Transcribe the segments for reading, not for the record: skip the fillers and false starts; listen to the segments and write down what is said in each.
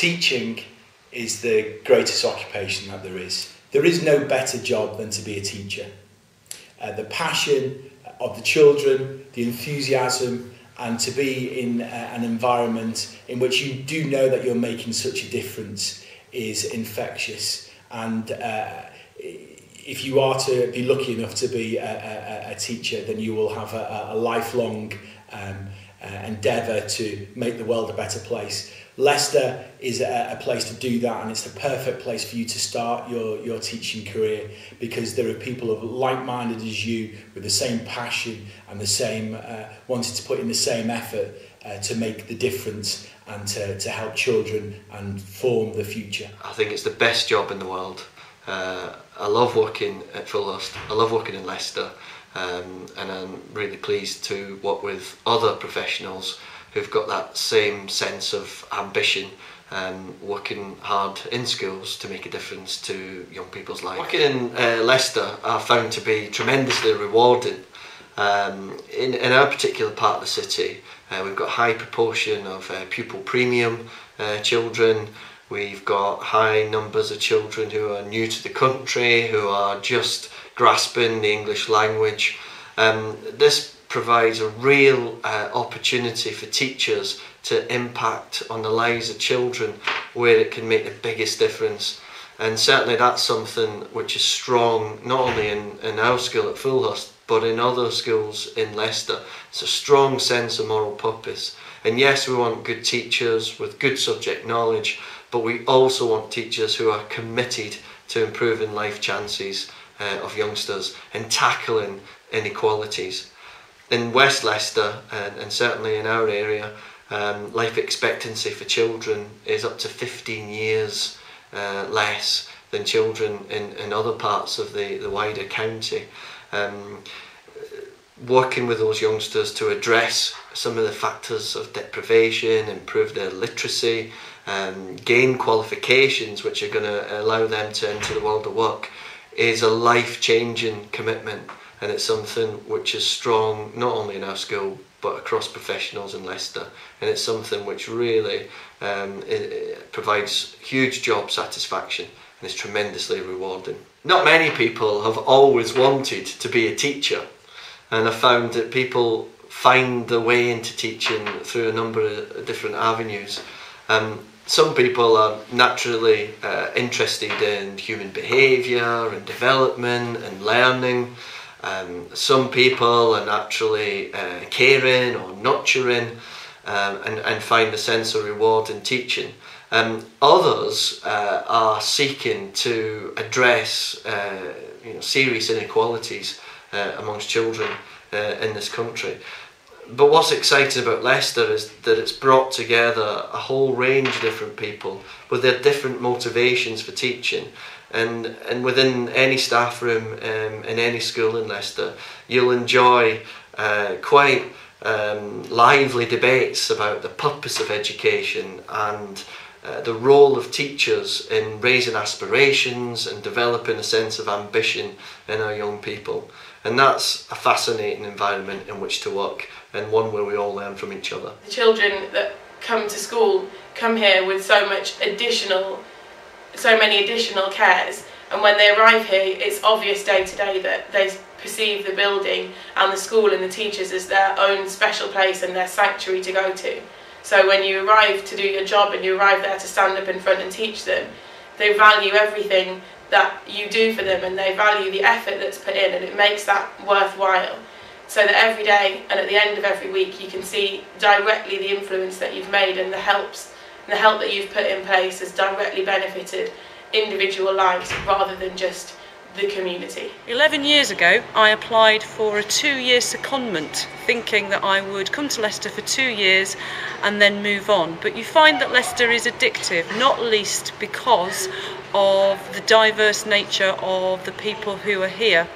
Teaching is the greatest occupation that there is. There is no better job than to be a teacher. The passion of the children, the enthusiasm, and to be in an environment in which you do know that you're making such a difference is infectious. And if you are to be lucky enough to be a teacher, then you will have a lifelong endeavour to make the world a better place. Leicester is a place to do that, and it's the perfect place for you to start your teaching career, because there are people of like-minded as you, with the same passion and the same wanting to put in the same effort to make the difference and to help children and form the future. I think it's the best job in the world. I love working at Fulhurst, I love working in Leicester, and I'm really pleased to work with other professionals who've got that same sense of ambition, working hard in schools to make a difference to young people's lives. Working in Leicester I found to be tremendously rewarding. In our particular part of the city, we've got a high proportion of pupil premium children. We've got high numbers of children who are new to the country, who are just grasping the English language. This provides a real opportunity for teachers to impact on the lives of children where it can make the biggest difference. And certainly that's something which is strong not only in our school at Fulhurst, but in other schools in Leicester. It's a strong sense of moral purpose. And yes, we want good teachers with good subject knowledge, but we also want teachers who are committed to improving life chances of youngsters and tackling inequalities. In West Leicester, and certainly in our area, life expectancy for children is up to 15 years less than children in other parts of the wider county. Working with those youngsters to address some of the factors of deprivation, improve their literacy, gain qualifications which are going to allow them to enter the world of work is a life-changing commitment, and it's something which is strong not only in our school but across professionals in Leicester, and it's something which really provides huge job satisfaction and is tremendously rewarding. Not many people have always wanted to be a teacher, and I found that people find their way into teaching through a number of different avenues. Some people are naturally interested in human behaviour and development and learning. Some people are naturally caring or nurturing and find a sense of reward in teaching. Others are seeking to address serious inequalities amongst children in this country. But what's exciting about Leicester is that it's brought together a whole range of different people with their different motivations for teaching. And within any staff room in any school in Leicester, you'll enjoy quite lively debates about the purpose of education and the role of teachers in raising aspirations and developing a sense of ambition in our young people. And that's a fascinating environment in which to work, and one where we all learn from each other. The children that come to school come here with so many additional cares, and when they arrive here it's obvious day to day that they perceive the building and the school and the teachers as their own special place and their sanctuary to go to. So when you arrive to do your job and you arrive there to stand up in front and teach them, they value everything that you do for them, and they value the effort that's put in, and it makes that worthwhile. So that every day and at the end of every week you can see directly the influence that you've made, and the help that you've put in place has directly benefited individual lives rather than just the community. 11 years ago I applied for a 2-year secondment, thinking that I would come to Leicester for 2 years and then move on. But you find that Leicester is addictive, not least because of the diverse nature of the people who are here.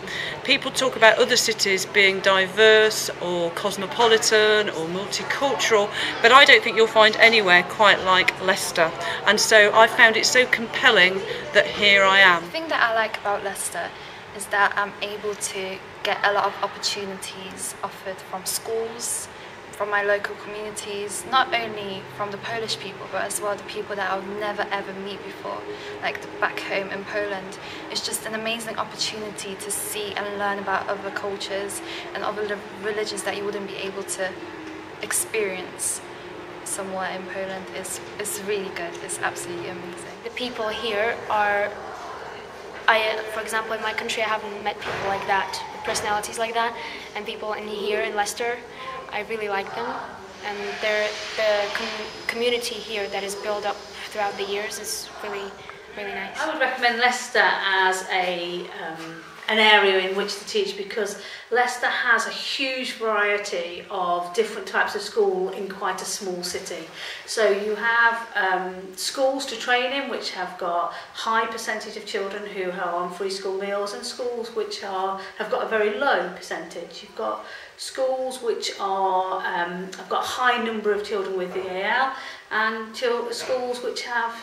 People talk about other cities being diverse or cosmopolitan or multicultural, but I don't think you'll find anywhere quite like Leicester. And so I found it so compelling that here I am. The thing that I like about Leicester is that I'm able to get a lot of opportunities offered from schools, from my local communities, not only from the Polish people, but as well the people that I'll never ever meet before, like back home in Poland. It's just an amazing opportunity to see and learn about other cultures and other religions that you wouldn't be able to experience somewhere in Poland. It's really good. It's absolutely amazing. The people here are, for example, in my country I haven't met people like that, with personalities like that, and people here in Leicester, I really like them, and the community here that is built up throughout the years is really, really nice. I would recommend Leicester as an area in which to teach, because Leicester has a huge variety of different types of school in quite a small city. So you have schools to train in which have got high percentage of children who are on free school meals, and schools which have got a very low percentage. You've got schools which have got a high number of children with VAL, and schools which have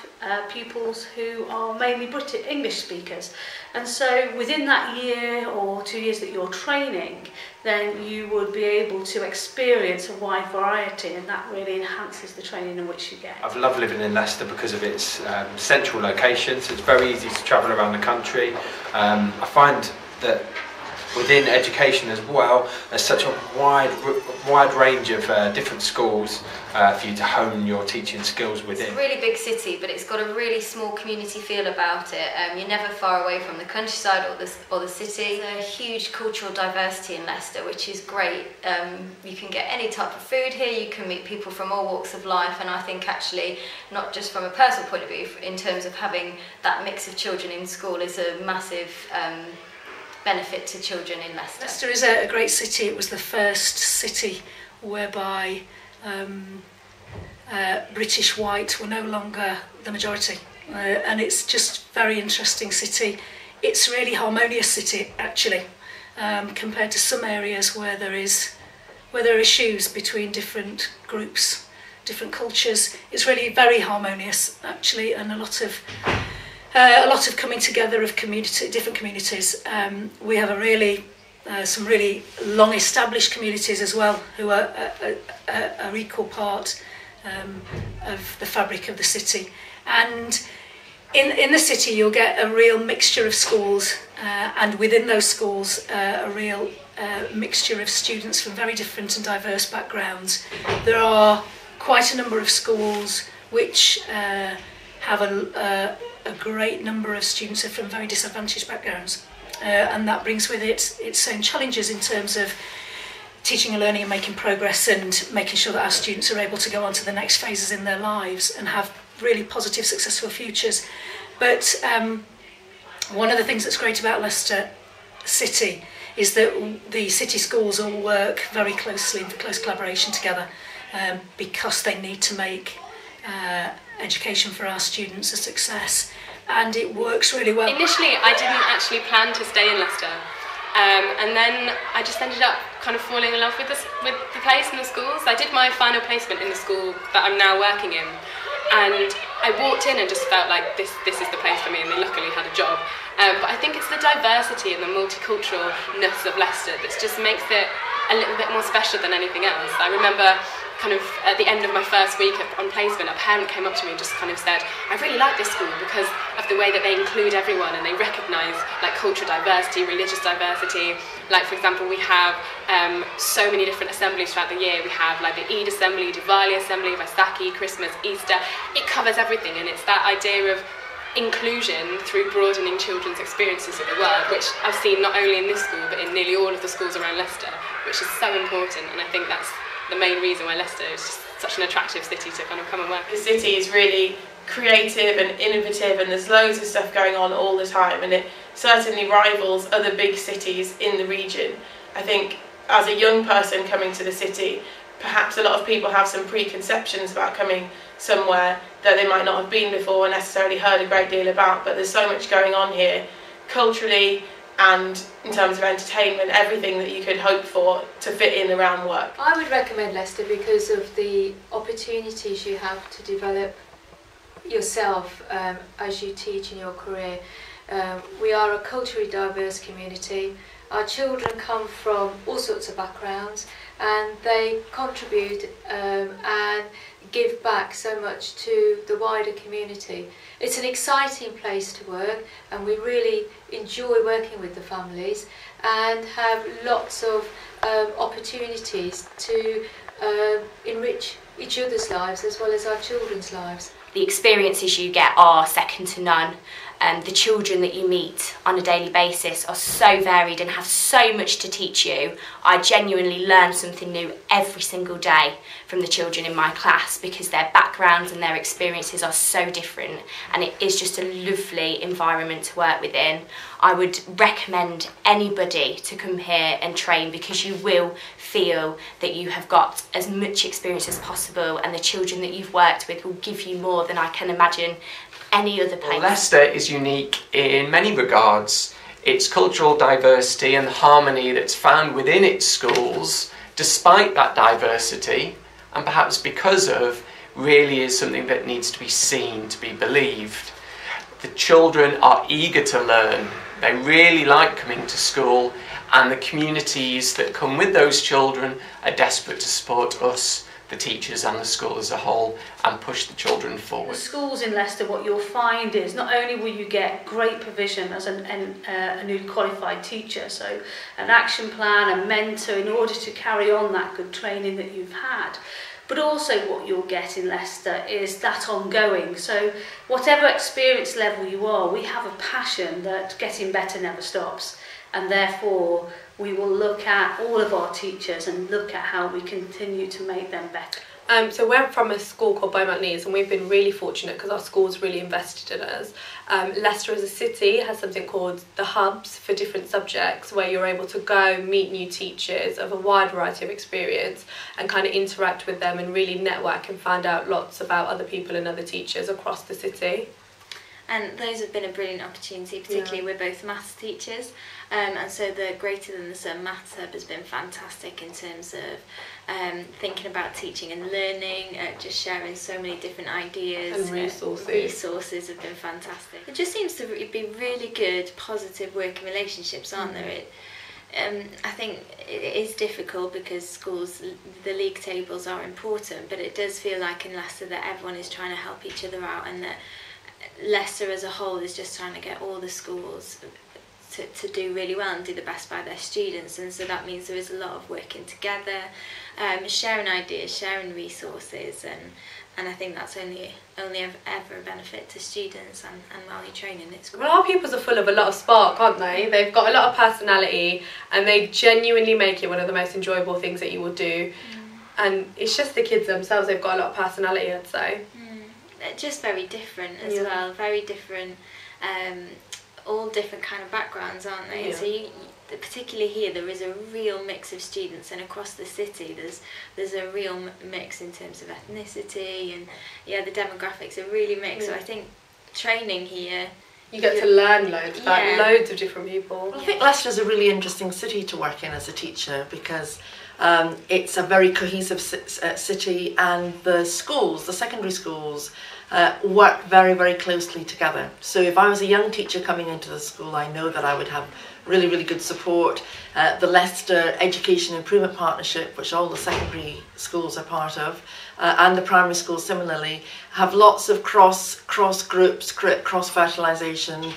pupils who are mainly British English speakers. And so within that year or 2 years that you're training, then you would be able to experience a wide variety, and that really enhances the training in which you get. I've loved living in Leicester because of its central location, so it's very easy to travel around the country. I find that within education as well, there's such a wide range of different schools for you to hone your teaching skills within. It's a really big city, but it's got a really small community feel about it. You're never far away from the countryside or the city. There's a huge cultural diversity in Leicester, which is great. You can get any type of food here, you can meet people from all walks of life, and I think actually, not just from a personal point of view, in terms of having that mix of children in school is a massive benefit to children in Leicester. Leicester is a great city. It was the first city whereby British white were no longer the majority, and it's just a very interesting city. It's really harmonious city actually, compared to some areas where there are issues between different groups, different cultures. It's really very harmonious actually, and a lot of coming together of different communities. We have some really long established communities as well, who are equal part of the fabric of the city. And in the city you'll get a real mixture of schools, and within those schools a real mixture of students from very different and diverse backgrounds. There are quite a number of schools which have a great number of students from very disadvantaged backgrounds, and that brings with it its own challenges in terms of teaching and learning and making progress, and making sure that our students are able to go on to the next phases in their lives and have really positive, successful futures. But one of the things that's great about Leicester City is that the city schools all work very closely in close collaboration together, because they need to make education for our students a success, and it works really well. Initially I didn't actually plan to stay in Leicester, and then I just ended up kind of falling in love with the place and the schools. I did my final placement in the school that I'm now working in, and I walked in and just felt like this is the place for me, and they luckily had a job. But I think it's the diversity and the multiculturalness of Leicester that just makes it a little bit more special than anything else. I remember kind of at the end of my first week on placement, a parent came up to me and just kind of said, I really like this school because of the way that they include everyone and they recognise like cultural diversity, religious diversity. Like for example, we have so many different assemblies throughout the year. We have like the Eid Assembly, Diwali Assembly, Vaisakhi, Christmas, Easter. It covers everything, and it's that idea of inclusion through broadening children's experiences of the world, which I've seen not only in this school but in nearly all of the schools around Leicester, which is so important. And I think that's the main reason why Leicester is just such an attractive city to kind of come and work. The city is really creative and innovative, and there's loads of stuff going on all the time, and it certainly rivals other big cities in the region. I think as a young person coming to the city, perhaps a lot of people have some preconceptions about coming somewhere that they might not have been before or necessarily heard a great deal about, but there's so much going on here culturally and in terms of entertainment, everything that you could hope for to fit in around work. I would recommend Leicester because of the opportunities you have to develop yourself as you teach in your career. We are a culturally diverse community. Our children come from all sorts of backgrounds, and they contribute and give back so much to the wider community. It's an exciting place to work, and we really enjoy working with the families and have lots of opportunities to enrich each other's lives as well as our children's lives. The experiences you get are second to none. The children that you meet on a daily basis are so varied and have so much to teach you. I genuinely learn something new every single day from the children in my class because their backgrounds and their experiences are so different, and it is just a lovely environment to work within. I would recommend anybody to come here and train because you will feel that you have got as much experience as possible, and the children that you've worked with will give you more than I can imagine any other place. Well, Leicester is unique in many regards. Its cultural diversity and the harmony that's found within its schools, despite that diversity, and perhaps because of, really is something that needs to be seen, to be believed. The children are eager to learn. They really like coming to school, and the communities that come with those children are desperate to support us, the teachers and the school as a whole, and push the children forward. The schools in Leicester, what you'll find is not only will you get great provision as a newly qualified teacher, so an action plan, a mentor in order to carry on that good training that you've had, but also what you'll get in Leicester is that ongoing. So whatever experience level you are, we have a passion that getting better never stops, and therefore we will look at all of our teachers and look at how we continue to make them better. So we're from a school called Beaumont Leeds, and we've been really fortunate because our school's really invested in us. Leicester as a city has something called the hubs for different subjects, where you're able to go meet new teachers of a wide variety of experience and kind of interact with them and really network and find out lots about other people and other teachers across the city. And those have been a brilliant opportunity, particularly we're both maths teachers, and so the Greater Than the Sum Maths Hub has been fantastic in terms of thinking about teaching and learning, just sharing so many different ideas. And resources. Resources have been fantastic. It just seems to be really good, positive working relationships, aren't there? I think it is difficult because schools, the league tables are important, but it does feel like in Leicester that everyone is trying to help each other out, and that Leicester as a whole is just trying to get all the schools to do really well and do the best by their students, and so that means there is a lot of working together, sharing ideas, sharing resources, and I think that's only ever a benefit to students and while you're training it's great. Well, our pupils are full of a lot of spark, aren't they? They've got a lot of personality, and they genuinely make it one of the most enjoyable things that you will do. And it's just the kids themselves, they've got a lot of personality, I'd say. Just very different as well, very different, all different kind of backgrounds, aren't they? So particularly here there is a real mix of students, and across the city there's a real mix in terms of ethnicity, and the demographics are really mixed. So I think training here, you get to learn loads about loads of different people. Well, I think Leicester's a really interesting city to work in as a teacher because it's a very cohesive city, and the schools, the secondary schools, work very, very closely together. So if I was a young teacher coming into the school, I know that I would have really, really good support. The Leicester Education Improvement Partnership, which all the secondary schools are part of, and the primary schools similarly, have lots of cross groups, cross-fertilisation,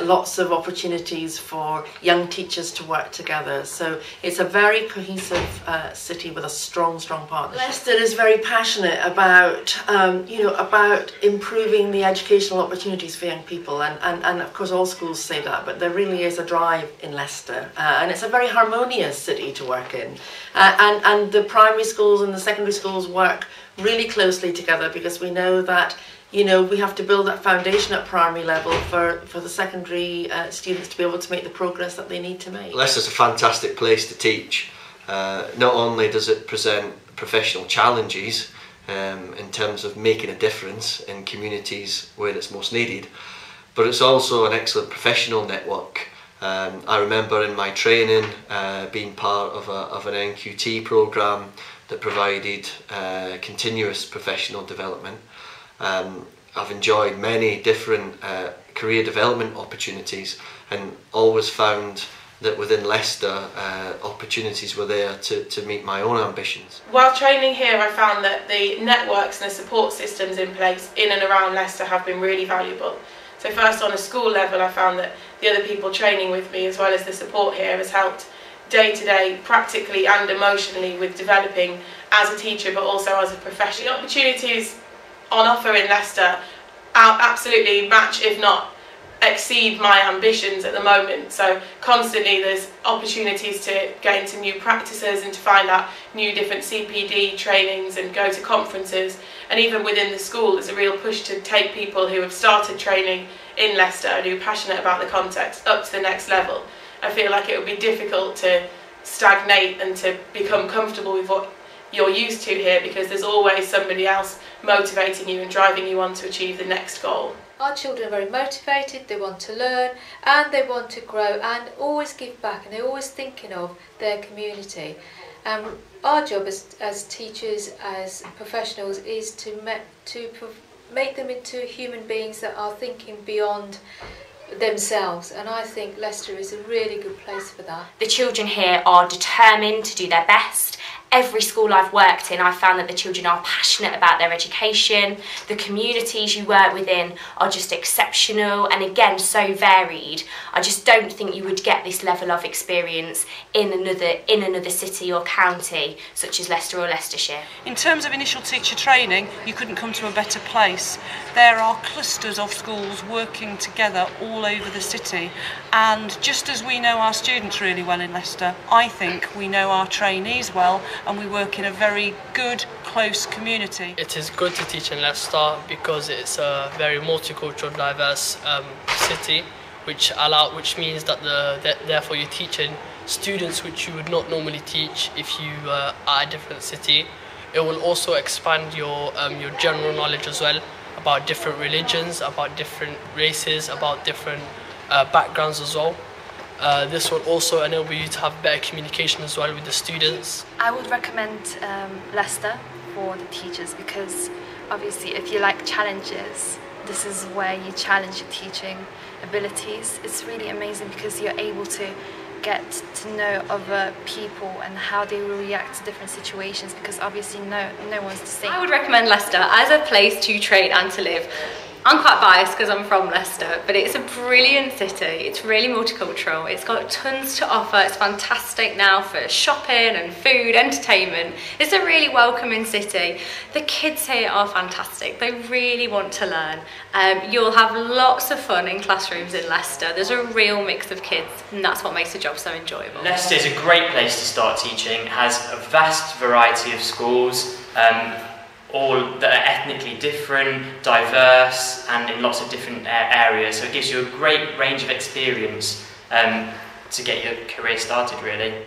lots of opportunities for young teachers to work together. So it's a very cohesive city with a strong partnership. Leicester is very passionate about, about improving the educational opportunities for young people, and of course all schools say that, but there really is a drive in Leicester, and it's a very harmonious city to work in. And the primary schools and the secondary schools work really closely together because we know that we have to build that foundation at primary level for the secondary students to be able to make the progress that they need to make. Leicester's a fantastic place to teach. Not only does it present professional challenges in terms of making a difference in communities where it's most needed, but it's also an excellent professional network. I remember in my training being part of an NQT programme that provided continuous professional development. I've enjoyed many different career development opportunities and always found that within Leicester opportunities were there to meet my own ambitions. While training here, I found that the networks and the support systems in place in and around Leicester have been really valuable. So first, on a school level, I found that the other people training with me, as well as the support here, has helped day to day, practically and emotionally, with developing as a teacher but also as a professional. The opportunities on offer in Leicester absolutely match, if not exceed, my ambitions at the moment. So constantly there's opportunities to get into new practices and to find out new different CPD trainings and go to conferences, and even within the school there's a real push to take people who have started training in Leicester and who are passionate about the context up to the next level. I feel like it would be difficult to stagnate and to become comfortable with what you're used to here, because there's always somebody else motivating you and driving you on to achieve the next goal. Our children are very motivated, they want to learn and they want to grow and always give back, and they're always thinking of their community. Our job as teachers, as professionals, is to make them into human beings that are thinking beyond themselves, and I think Leicester is a really good place for that. The children here are determined to do their best. Every school I've worked in, I've found that the children are passionate about their education. The communities you work within are just exceptional and again so varied. I just don't think you would get this level of experience in another city or county such as Leicester or Leicestershire. In terms of initial teacher training, you couldn't come to a better place. There are clusters of schools working together all over the city, and just as we know our students really well in Leicester, I think we know our trainees well, and we work in a very good, close community. It is good to teach in Leicester because it's a very multicultural, diverse city, which means that therefore you're teaching students which you would not normally teach if you are at a different city. It will also expand your general knowledge as well about different religions, about different races, about different backgrounds as well. This will also enable you to have better communication as well with the students. I would recommend Leicester for the teachers, because obviously if you like challenges, this is where you challenge your teaching abilities. It's really amazing because you're able to get to know other people and how they will react to different situations, because obviously no one's the same. I would recommend Leicester as a place to train and to live. I'm quite biased because I'm from Leicester, but it's a brilliant city. It's really multicultural. It's got tons to offer. It's fantastic now for shopping and food, entertainment. It's a really welcoming city. The kids here are fantastic. They really want to learn. You'll have lots of fun in classrooms in Leicester. There's a real mix of kids, and that's what makes the job so enjoyable. Leicester is a great place to start teaching. It has a vast variety of schools, all that are ethnically different, diverse, and in lots of different areas. So it gives you a great range of experience to get your career started, really.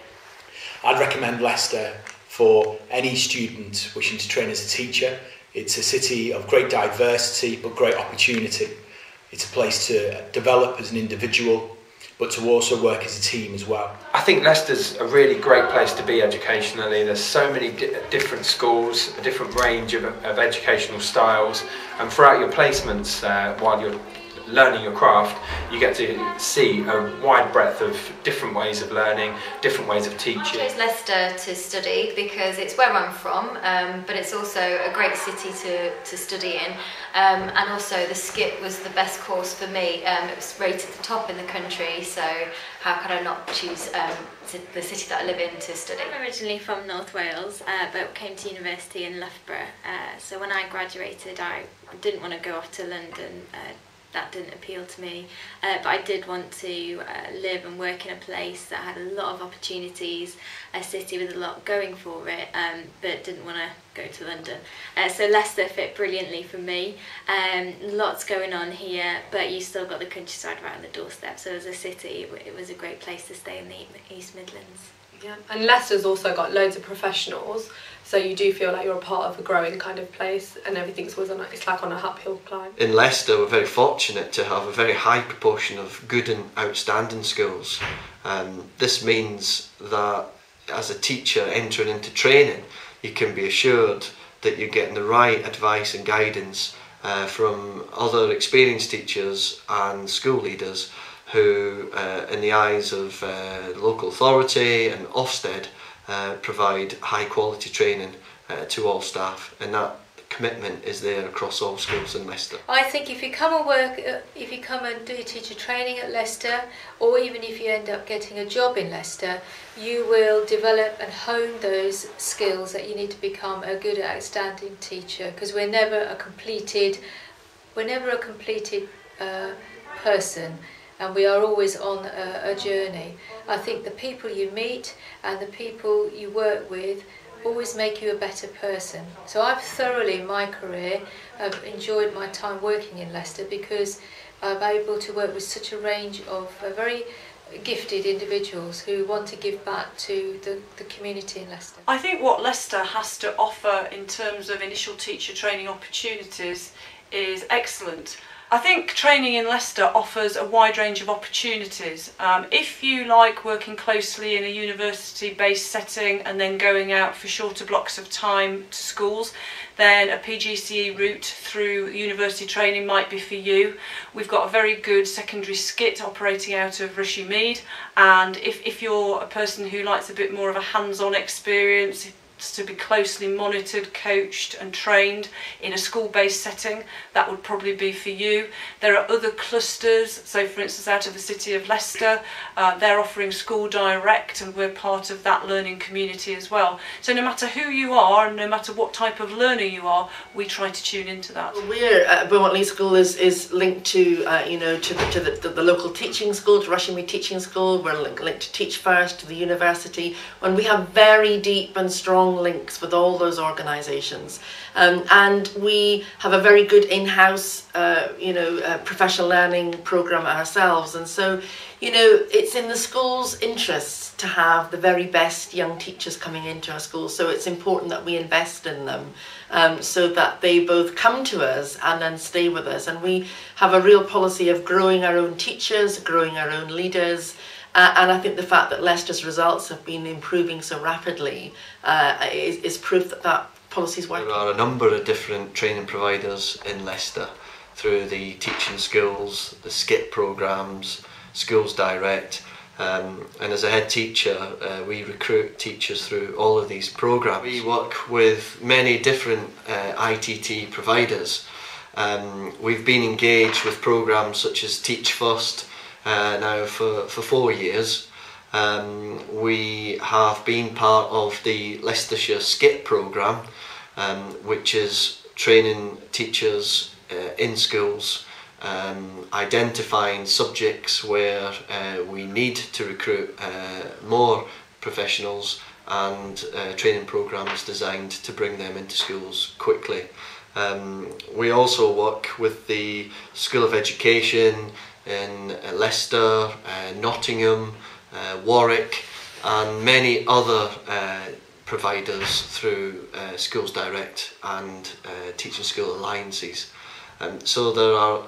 I'd recommend Leicester for any student wishing to train as a teacher. It's a city of great diversity but great opportunity. It's a place to develop as an individual, but to also work as a team as well. I think Leicester's a really great place to be educationally. There's so many different schools, a different range of educational styles, and throughout your placements while you're learning your craft, you get to see a wide breadth of different ways of learning, different ways of teaching. I chose Leicester to study because it's where I'm from, but it's also a great city to study in, and also the SCITT was the best course for me. It was rated the top in the country, so how could I not choose the city that I live in to study? I'm originally from North Wales, but came to university in Loughborough, so when I graduated I didn't want to go off to London. That didn't appeal to me, but I did want to live and work in a place that had a lot of opportunities, a city with a lot going for it, but didn't want to go to London. So Leicester fit brilliantly for me. Lots going on here, but you still got the countryside right on the doorstep, so as a city it was a great place to stay in the East Midlands. Yeah, and Leicester's also got loads of professionals, so you do feel like you're a part of a growing kind of place, and everything's always it's like on a uphill climb. In Leicester, we're very fortunate to have a very high proportion of good and outstanding schools. This means that as a teacher entering into training, you can be assured that you're getting the right advice and guidance from other experienced teachers and school leaders who, in the eyes of local authority and Ofsted, provide high quality training to all staff, and that commitment is there across all schools in Leicester. I think if you come and work, if you come and do teacher training at Leicester, or even if you end up getting a job in Leicester, you will develop and hone those skills that you need to become a good, outstanding teacher. Because we're never a completed person, and we are always on a journey. I think the people you meet and the people you work with always make you a better person. So I've thoroughly in my career enjoyed my time working in Leicester, because I'm able to work with such a range of very gifted individuals who want to give back to the community in Leicester. I think what Leicester has to offer in terms of initial teacher training opportunities is excellent. I think training in Leicester offers a wide range of opportunities. If you like working closely in a university-based setting and then going out for shorter blocks of time to schools, then a PGCE route through university training might be for you. We've got a very good secondary SCITT operating out of Rushden-Mead, and if you're a person who likes a bit more of a hands-on experience, to be closely monitored, coached and trained in a school-based setting, that would probably be for you. There are other clusters, so for instance out of the city of Leicester, they're offering School Direct, and we're part of that learning community as well. So no matter who you are and no matter what type of learner you are, we try to tune into that. We're Beaumont Leigh School is linked to the local teaching school, to Rushden-Mead Teaching School. We're linked to Teach First, to the university, and we have very deep and strong links with all those organisations, and we have a very good in-house professional learning programme ourselves, and so it's in the school's interests to have the very best young teachers coming into our schools, so it's important that we invest in them so that they both come to us and then stay with us. And we have a real policy of growing our own teachers, growing our own leaders. And I think the fact that Leicester's results have been improving so rapidly is proof that that policy is working. There are a number of different training providers in Leicester through the teaching skills, the SCITT programmes, Schools Direct, and as a head teacher we recruit teachers through all of these programmes. We work with many different ITT providers. We've been engaged with programmes such as Teach First, now for 4 years. We have been part of the Leicestershire SCITT programme, which is training teachers in schools, identifying subjects where we need to recruit more professionals, and training programmes designed to bring them into schools quickly. We also work with the School of Education in Leicester, Nottingham, Warwick and many other providers through Schools Direct and Teaching School Alliances. So there are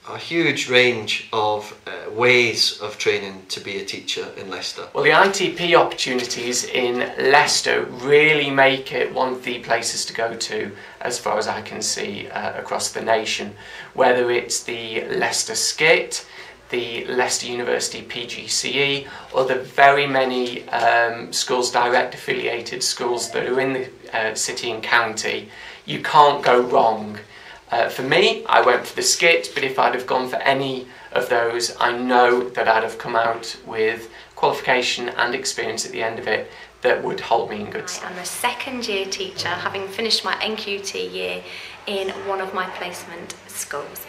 a huge range of ways of training to be a teacher in Leicester. Well, the ITP opportunities in Leicester really make it one of the places to go to, as far as I can see, across the nation. Whether it's the Leicester SCITT, the Leicester University PGCE, or the very many Schools Direct affiliated schools that are in the city and county, you can't go wrong. For me, I went for the SCITT, but if I'd have gone for any of those, I know that I'd have come out with qualification and experience at the end of it that would hold me in good stead. I'm a second year teacher, having finished my NQT year in one of my placement schools.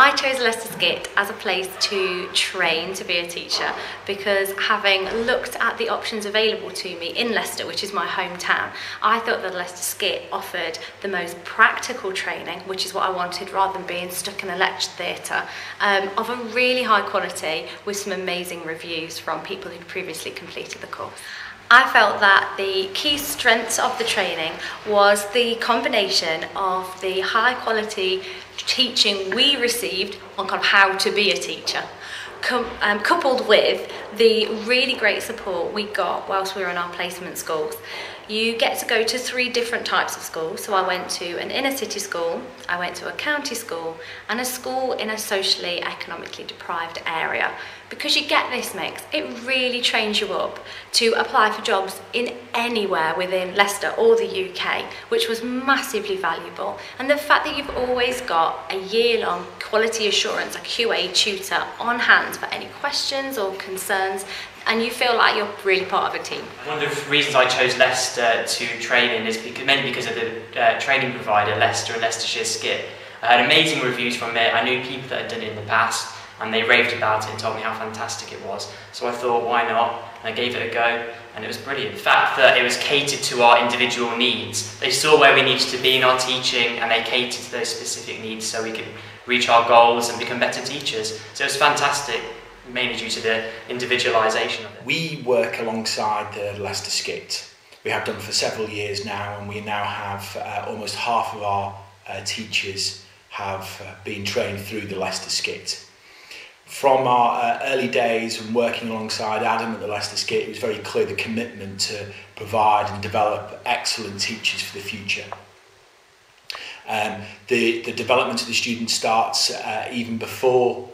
I chose Leicester SCITT as a place to train to be a teacher because, having looked at the options available to me in Leicester, which is my hometown, I thought that Leicester SCITT offered the most practical training, which is what I wanted rather than being stuck in a lecture theatre, of a really high quality with some amazing reviews from people who'd previously completed the course. I felt that the key strengths of the training was the combination of the high quality teaching we received on kind of how to be a teacher, coupled with the really great support we got whilst we were in our placement schools. You get to go to 3 different types of schools. So I went to an inner city school, I went to a county school, and a school in a socially, economically deprived area. Because you get this mix, it really trains you up to apply for jobs in anywhere within Leicester or the UK, which was massively valuable. And the fact that you've always got a year-long quality assurance, a QA tutor on hand for any questions or concerns, and you feel like you're really part of a team. One of the reasons I chose Leicester to train in is mainly because of the training provider, Leicester and Leicestershire SCITT. I had amazing reviews from it. I knew people that had done it in the past, and they raved about it and told me how fantastic it was. So I thought, why not? And I gave it a go, and it was brilliant. The fact that it was catered to our individual needs. They saw where we needed to be in our teaching, and they catered to those specific needs so we could reach our goals and become better teachers. So it was fantastic, mainly due to the individualisation of it. We work alongside the Leicester SCITT. We have done for several years now, and we now have almost half of our teachers have been trained through the Leicester SCITT. From our early days and working alongside Adam at the Leicester SCITT, it was very clear the commitment to provide and develop excellent teachers for the future. The development of the student starts even before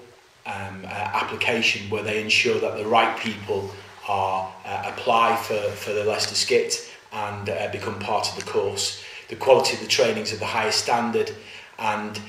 application, where they ensure that the right people are apply for the Leicester SCITT and become part of the course. The quality of the training is of the highest standard, and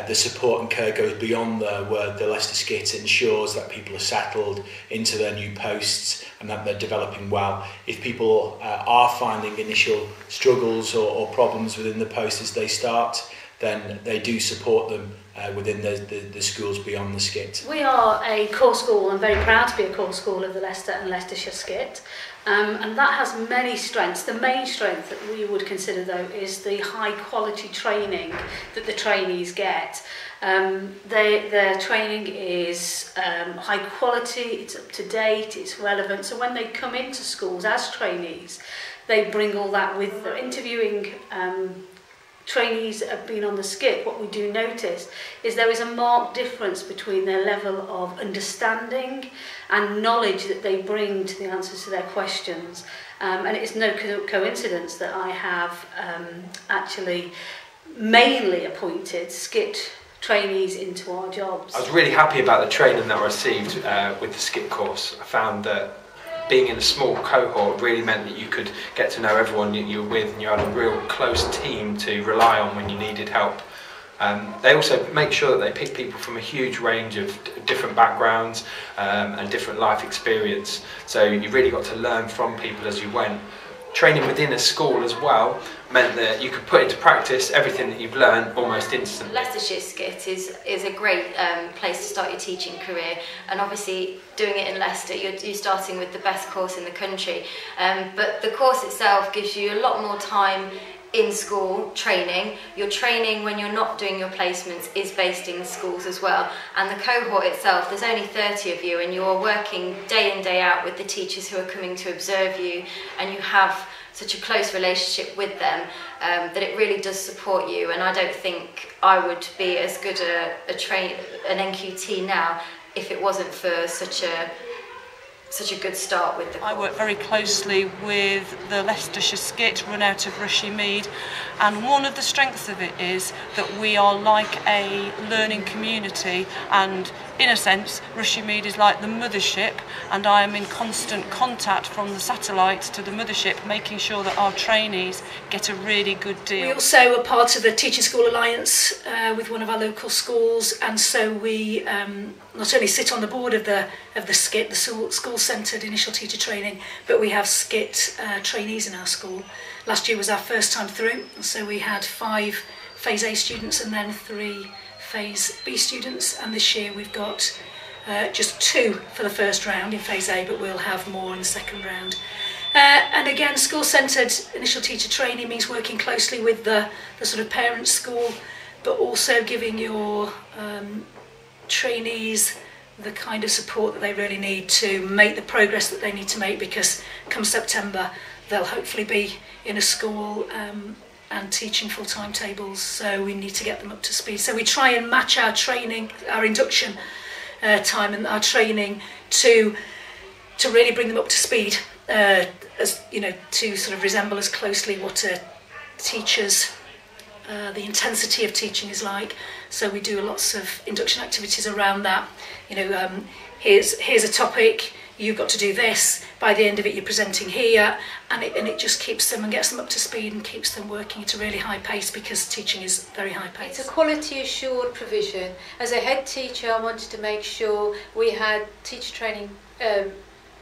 the support and care goes beyond where the Leicester SCITT ensures that people are settled into their new posts and that they're developing well. If people are finding initial struggles or problems within the post as they start, then they do support them within the schools beyond the SCITT. We are a core school and very proud to be a core school of the Leicester and Leicestershire SCITT, and that has many strengths. The main strength that we would consider though is the high quality training that the trainees get. Their training is high quality, it's up to date, it's relevant, so when they come into schools as trainees they bring all that with them. Interviewing trainees that have been on the SCITT, what we do notice is there is a marked difference between their level of understanding and knowledge that they bring to the answers to their questions. And it's no coincidence that I have actually mainly appointed SCITT trainees into our jobs. I was really happy about the training that I received with the SCITT course. I found that being in a small cohort really meant that you could get to know everyone you were with, and you had a real close team to rely on when you needed help. They also make sure that they pick people from a huge range of different backgrounds and different life experience, so you really got to learn from people as you went. Training within a school as well meant that you could put into practice everything that you've learned almost instantly. Leicestershire SCITT is a great place to start your teaching career, and obviously doing it in Leicester you're starting with the best course in the country, but the course itself gives you a lot more time in school training. Your training when you're not doing your placements is based in schools as well, and the cohort itself, there's only 30 of you and you're working day in day out with the teachers who are coming to observe you, and you have such a close relationship with them that it really does support you. And I don't think I would be as good an NQT now if it wasn't for such a good start with the course. I work very closely with the Leicestershire SCITT run out of Rushmead, and one of the strengths of it is that we are like a learning community, and in a sense Rushmead is like the mothership, and I am in constant contact from the satellite to the mothership, making sure that our trainees get a really good deal. We also are part of the Teaching School Alliance with one of our local schools, and so we not only sit on the board of the SCITT, the school-centred initial teacher training, but we have SCITT trainees in our school. Last year was our first time through, so we had 5 Phase A students and then 3 Phase B students, and this year we've got just 2 for the first round in Phase A, but we'll have more in the second round. And again, school-centred initial teacher training means working closely with the sort of parent school, but also giving your trainees the kind of support that they really need to make the progress that they need to make, because come September they'll hopefully be in a school and teaching full timetables, so we need to get them up to speed. So we try and match our training, our induction time and our training to really bring them up to speed, as you know, to sort of resemble as closely what a teacher's the intensity of teaching is like. So we do lots of induction activities around that. You know, here's a topic, you've got to do this, by the end of it you're presenting here, and it just keeps them and gets them up to speed and keeps them working at a really high pace, because teaching is very high pace. It's a quality assured provision. As a head teacher, I wanted to make sure we had teacher training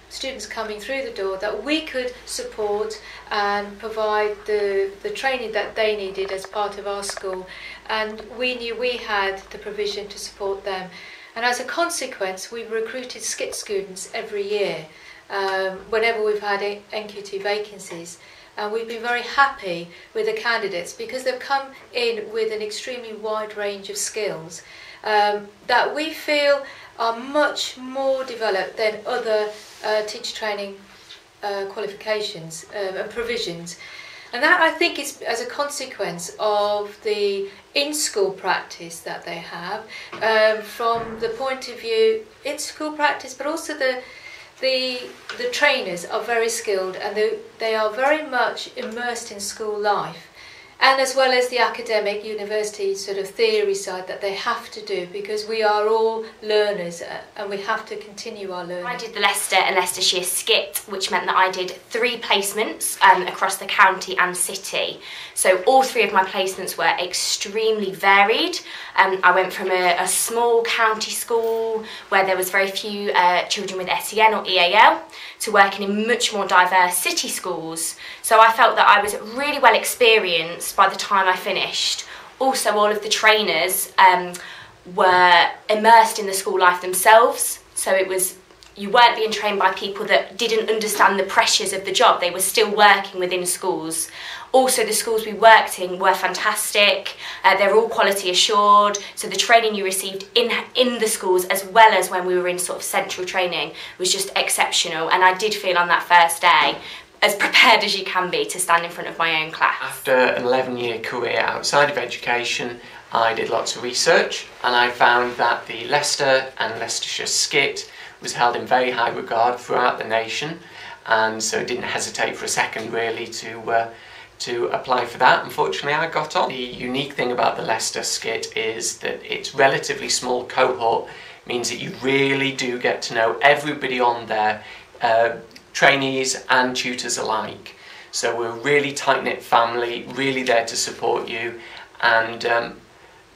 students coming through the door that we could support and provide the training that they needed as part of our school, and we knew we had the provision to support them. And as a consequence, we've recruited SCITT students every year whenever we've had NQT vacancies, and we've been very happy with the candidates because they've come in with an extremely wide range of skills that we feel are much more developed than other teacher training qualifications and provisions. And that, I think, is as a consequence of the in-school practice that they have, from the point of view in-school practice, but also the trainers are very skilled, and they are very much immersed in school life. And as well as the academic university sort of theory side that they have to do, because we are all learners and we have to continue our learning. I did the Leicester and Leicestershire SCITT, which meant that I did 3 placements across the county and city. So all 3 of my placements were extremely varied. I went from a small county school where there was very few children with SEN or EAL to working in much more diverse city schools. So I felt that I was really well experienced by the time I finished. Also, all of the trainers were immersed in the school life themselves, so you weren't being trained by people that didn't understand the pressures of the job. They were still working within schools. Also, the schools we worked in were fantastic. They're all quality assured, so the training you received in the schools, as well as when we were in sort of central training, was just exceptional. And I did feel on that first day as prepared as you can be to stand in front of my own class. After an 11-year career outside of education, I did lots of research, and I found that the Leicester and Leicestershire SCITT was held in very high regard throughout the nation, and so didn't hesitate for a second really to apply for that. Unfortunately, I got on. The unique thing about the Leicester SCITT is that its relatively small cohort means that you really do get to know everybody on there, trainees and tutors alike. So we're a really tight-knit family, really there to support you, and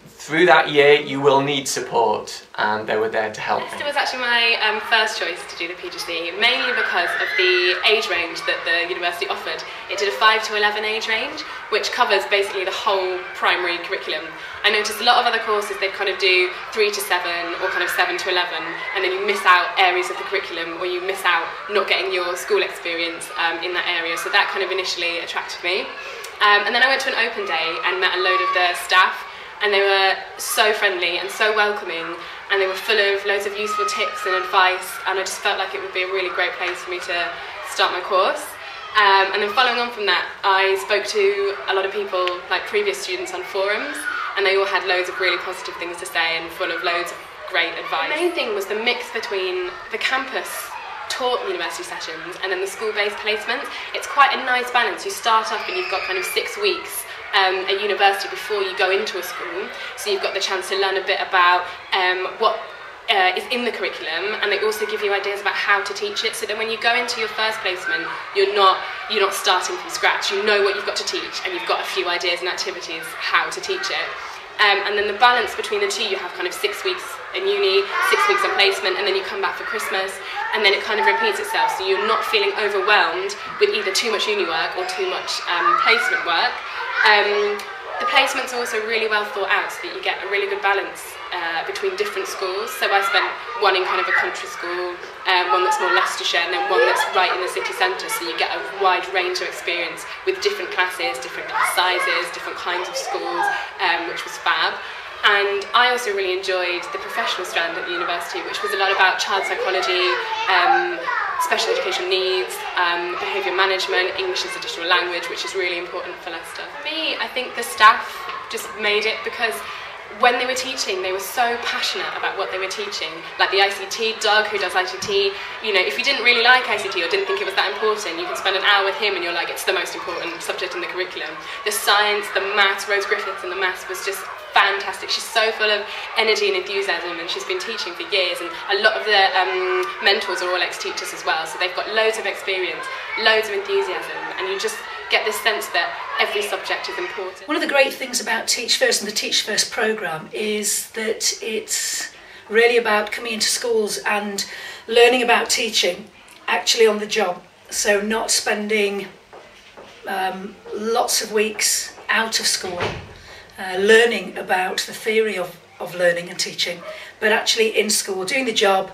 through that year you will need support, and they were there to help me. Leicester was actually my first choice to do the PGCE, mainly because of the age range that the university offered. It did a 5 to 11 age range, which covers basically the whole primary curriculum. I noticed a lot of other courses, they kind of do 3 to 7 or kind of 7 to 11, and then you miss out areas of the curriculum, or you miss out not getting your school experience in that area. So that kind of initially attracted me. And then I went to an open day and met a load of the staff, and they were so friendly and so welcoming, and they were full of loads of useful tips and advice, and I just felt like it would be a really great place for me to start my course. And then following on from that, I spoke to a lot of people, like previous students, on forums, and they all had loads of really positive things to say and full of loads of great advice. The main thing was the mix between the campus taught university sessions and then the school-based placements. It's quite a nice balance. You start off and you've got kind of 6 weeks at university before you go into a school, so you've got the chance to learn a bit about what is in the curriculum, and they also give you ideas about how to teach it, so that when you go into your first placement, you're not starting from scratch. You know what you've got to teach, and you've got a few ideas and activities how to teach it. And then the balance between the two, you have kind of 6 weeks in uni, 6 weeks on placement, and then you come back for Christmas, and then it kind of repeats itself, so you're not feeling overwhelmed with either too much uni work or too much placement work. The placements are also really well thought out, so that you get a really good balance between different schools. So I spent one in kind of a country school, one that's more Leicestershire, and then one that's right in the city centre, so you get a wide range of experience with different classes, different class sizes, different kinds of schools, which was fab. And I also really enjoyed the professional strand at the university, which was a lot about child psychology, special education needs, behaviour management, English as additional language, which is really important for Leicester. For me, I think the staff just made it, because when they were teaching, they were so passionate about what they were teaching. Like the ICT, Doug, who does ICT, you know, if you didn't really like ICT or didn't think it was that important, you can spend an hour with him and you're like, it's the most important subject in the curriculum. The science, the maths, Rose Griffiths in the maths was just fantastic. She's so full of energy and enthusiasm, and she's been teaching for years, and a lot of the mentors are all ex-teachers as well, so they've got loads of experience, loads of enthusiasm, and you just get this sense that every subject is important. One of the great things about Teach First and the Teach First programme is that it's really about coming into schools and learning about teaching actually on the job. So not spending lots of weeks out of school learning about the theory of learning and teaching, but actually in school doing the job.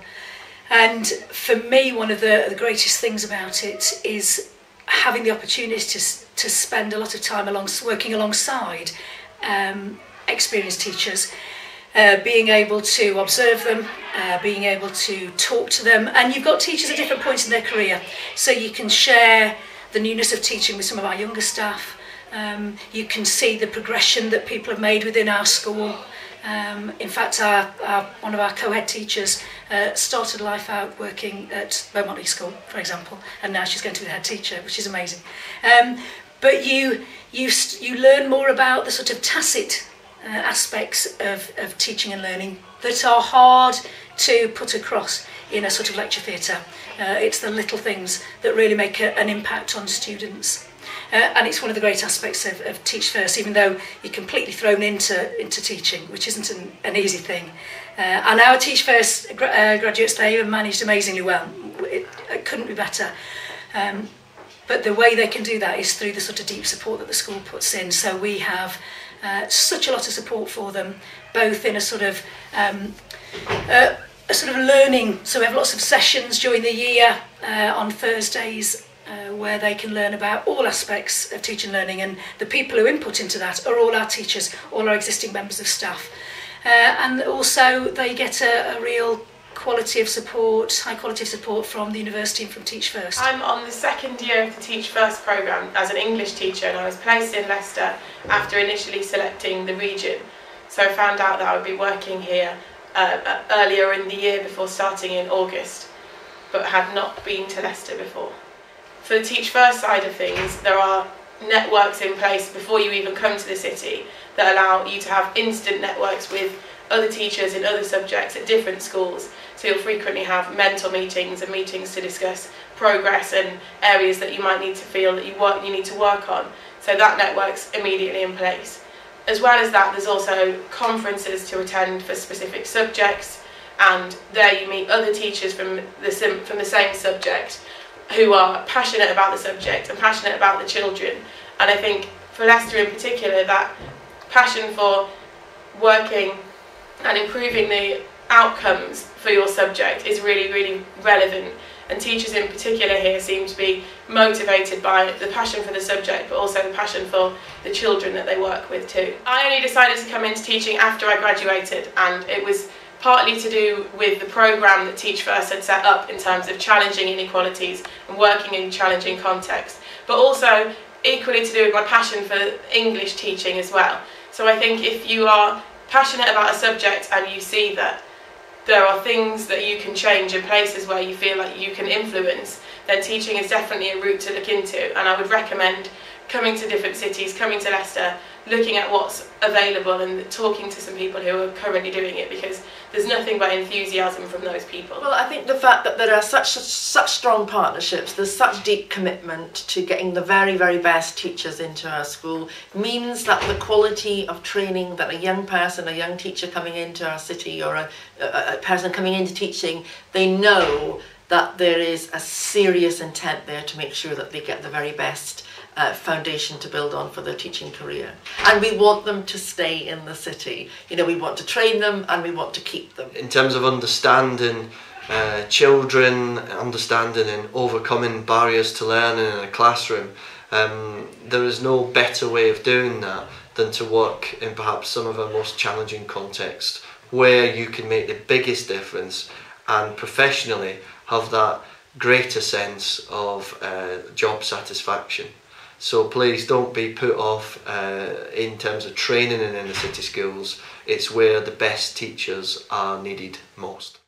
And for me, one of the greatest things about it is having the opportunity to spend a lot of time working alongside experienced teachers, being able to observe them, being able to talk to them. And you've got teachers at different points in their career, so you can share the newness of teaching with some of our younger staff. You can see the progression that people have made within our school. In fact, one of our co-head teachers started life out working at Beaumont School, for example, and now she's going to be the head teacher, which is amazing. But you learn more about the sort of tacit aspects of teaching and learning that are hard to put across in a sort of lecture theatre. It's the little things that really make an impact on students. And it's one of the great aspects of Teach First, even though you're completely thrown into teaching, which isn't an easy thing. And our Teach First graduates, they have managed amazingly well. It couldn't be better. But the way they can do that is through the sort of deep support that the school puts in. So we have such a lot of support for them, both in a sort of learning. So we have lots of sessions during the year on Thursdays, where they can learn about all aspects of teaching and learning, and the people who input into that are all our teachers, all our existing members of staff. And also they get a real quality of support, high quality of support from the university and from Teach First. I'm on the second year of the Teach First programme as an English teacher, and I was placed in Leicester after initially selecting the region. So I found out that I would be working here earlier in the year before starting in August, but had not been to Leicester before. For the Teach First side of things, there are networks in place before you even come to the city that allow you to have instant networks with other teachers in other subjects at different schools. So you'll frequently have mentor meetings and meetings to discuss progress and areas that you might need to feel that you need to work on. So that network's immediately in place. As well as that, there's also conferences to attend for specific subjects, and there you meet other teachers from the same subject who are passionate about the subject and passionate about the children. And I think for Leicester in particular, that passion for working and improving the outcomes for your subject is really, really relevant. And teachers in particular here seem to be motivated by the passion for the subject, but also the passion for the children that they work with too. I only decided to come into teaching after I graduated, and it was partly to do with the programme that Teach First had set up in terms of challenging inequalities and working in challenging contexts, but also equally to do with my passion for English teaching as well. So I think if you are passionate about a subject and you see that there are things that you can change and places where you feel like you can influence, then teaching is definitely a route to look into, and I would recommend coming to different cities, coming to Leicester, looking at what's available and talking to some people who are currently doing it, because there's nothing but enthusiasm from those people. Well, I think the fact that there are such strong partnerships, there's such deep commitment to getting the very, very best teachers into our school means that the quality of training that a young person, a young teacher coming into our city, or a person coming into teaching, they know that there is a serious intent there to make sure that they get the very best foundation to build on for their teaching career. And we want them to stay in the city. You know, we want to train them and we want to keep them. In terms of understanding children, understanding and overcoming barriers to learning in a classroom, there is no better way of doing that than to work in perhaps some of our most challenging contexts, where you can make the biggest difference and professionally have that greater sense of job satisfaction. So please don't be put off in terms of training in inner city schools. It's where the best teachers are needed most.